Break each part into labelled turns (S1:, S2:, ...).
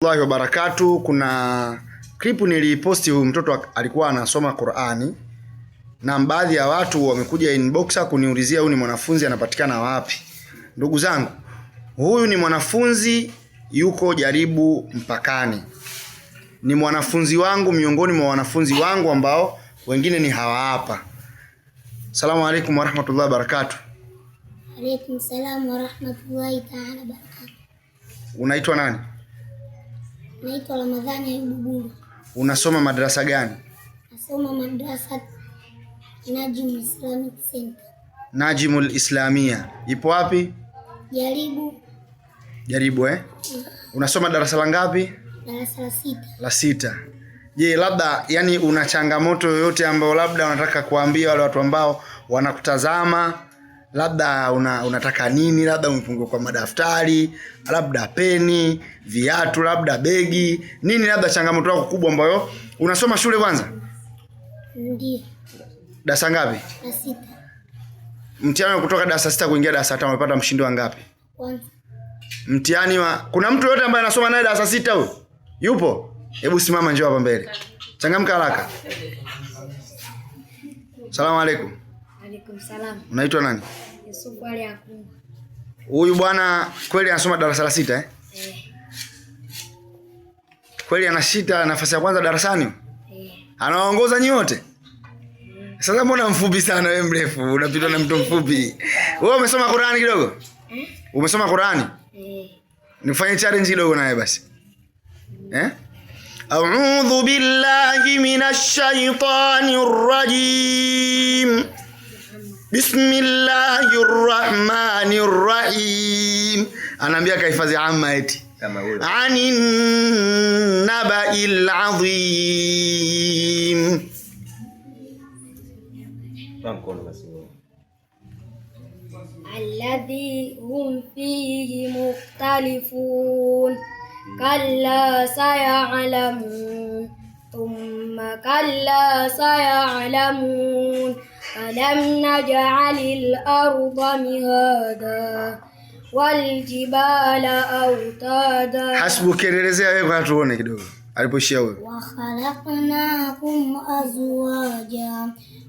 S1: Allahi wa barakatuh. Kuna klipu niliposti, huyu mtoto alikuwa anasoma Qur'ani na baadhi ya watu wamekuja inbox kuniulizia huyu ni mwanafunzi anapatikana wapi. Ndugu zangu, huyu ni mwanafunzi yuko Jaribu Mpakani. Ni mwanafunzi wangu miongoni mwa wanafunzi wangu ambao wengine ni hawa hapa. Asalamu alaykum wa rahmatullahi wa barakatuh.
S2: Alaykum salaam wa rahmatullahi ta'ala barakatuh.
S1: Unaitwa nani?
S2: Naitwa Ramadhani Ayubu Buru.
S1: Unasoma madrasa gani?
S2: Nasoma madrasa Najimul Islamic Center.
S1: Najimul Islamia. Ipo wapi? Jaribu Unasoma darasa la ngapi?
S2: Darasa la 6.
S1: La 6. Je, labda yani una changamoto yoyote ambayo labda unataka kuambia wale watu ambao wanakutazama? Labda unataka nini? Labda umepungua kwa madaftari, labda peni, viatu, labda begi, nini labda changamoto yako kubwa ambayo unasoma shule kwanza?
S2: Ndio.
S1: Darasa ngapi?
S2: La 6.
S1: Mtihani kutoka darasa 6 kuingia darasa 5 umepata mshindi wa ngapi?
S2: Kwanza.
S1: Mtihani wa kuna mtu yote ambaye anasoma naye darasa 6 huyo? Yupo? Hebu simama njoo hapa mbele. Changamka haraka. Asalamu alaykum.
S2: Alaykum salam.
S1: Unaitwa nani?
S2: Yusufu Ali Akungu.
S1: Huyu bwana kweli anasoma darasa la 6 Kweli anashita nafasi ya kwanza darasani? Anaongoza nyote? Sasa mbona mfupi sana wewe mrefu? Unapitwa na mtu mfupi. Wewe umesoma Qur'ani kidogo? Umesoma Qur'ani? Nifanye challenge kidogo naye basi. A'udhu billahi minash shaitanir rajim. Bismillahirrahmanirrahim. Anaambia kahifadhi amma eti. Kama ule. Anin naba'il azim.
S2: Alladhi hum fihi mukhtalifun. Kalla saya'lamun. Thumma kalla saya'lamun. Alam naj'alil arda mihada wal jibala awtada.
S1: Hasbuki, elezea wewe kwa tuone kidogo alipoishia wewe.
S2: Wa khalaqnakum azwaja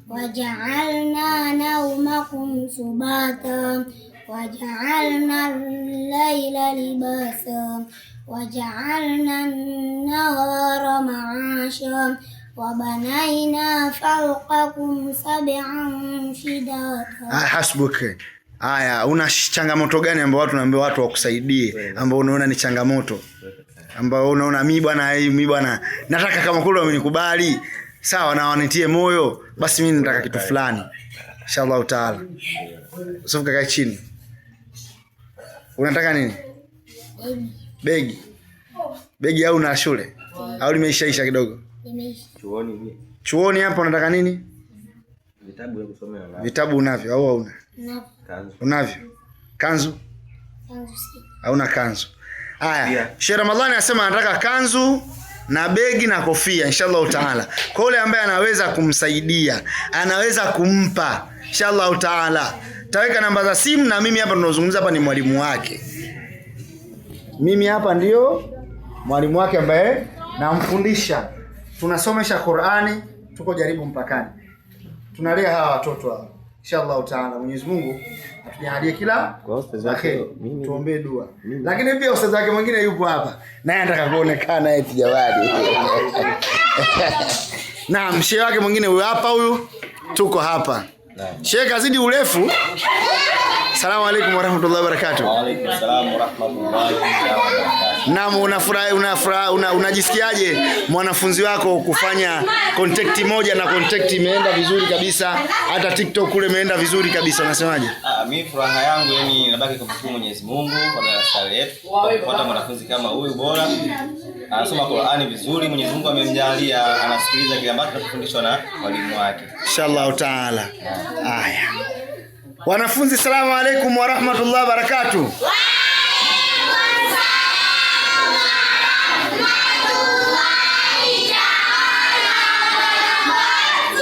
S2: wa ja'alna nawmakum subata wa ja'alna al-layla libasa wa ja'alna an-nahara ma'asha wa banayna fawqakum sab'an shidada.
S1: Hasbuki. Haya, una changamoto gani ambao watu naambia watu wakusaidie ambao unaona ni changamoto? Ambao unaona mimi bwana nataka kama kule wamenikubali, sawa na wanitie moyo, basi mimi nataka kitu fulani. Inshallah taala. Usifu kaka chini. Unataka nini? Begi. Begi au na shule? Au limeishaisha kidogo?
S2: Limeisha.
S1: Chuoni hapa unataka nini?
S3: Vitabu vya kusomea.
S1: Vitabu unavyo au hauna?
S2: Navyo.
S1: Unavyo? Kanzu?
S2: Kanzu si.
S1: Hauna kanzu. Haya, Sheikh Ramadhani anasema anataka kanzu na begi na kofia inshallah taala. Kwa yule ambaye anaweza kumsaidia, anaweza kumpa inshallah taala. Taweka namba za simu na mimi hapa tunazungumza hapa ni mwalimu wake. Mimi hapa ndio mwalimu wake ambaye namfundisha. Tunasomesha Qur'ani, tuko Jaribu Mpakani. Tunalea hawa watoto hawa. Inshallah taala Mwenyezi Mungu atujalie kila
S3: kwa ustaz wake.
S1: Tuombe dua. Lakini pia ustaz wake mwingine yupo hapa. Naye anataka kuonekana eti jawadi. Naam, shehe wake mwingine huyu hapa huyu. Tuko hapa. Shehe kazidi urefu. Asalamu alaykum wa rahmatullahi wa barakatuh.
S3: Wa alaykum salaam wa rahmatullahi wa barakatuh.
S1: Naam, unajisikiaje mwanafunzi wako kufanya contact moja na contact imeenda vizuri kabisa, hata TikTok kule imeenda vizuri kabisa, unasemaje?
S3: Mimi furaha yangu yani nabaki kumshukuru Mwenyezi Mungu kwa darasa letu, kupata mwanafunzi kama huyu bora. Anasoma Qur'ani vizuri, Mwenyezi Mungu amemjalia anasikiliza kile ambacho tunafundishwa na walimu wake.
S1: Inshallah taala. Haya. Wanafunzi, salamu alaykum wa rahmatullahi wa barakatuh.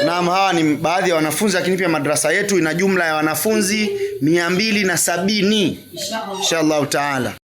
S1: Naam, hawa ni baadhi ya wanafunzi, lakini pia madrasa yetu ina jumla ya wanafunzi 270 inshallah taala.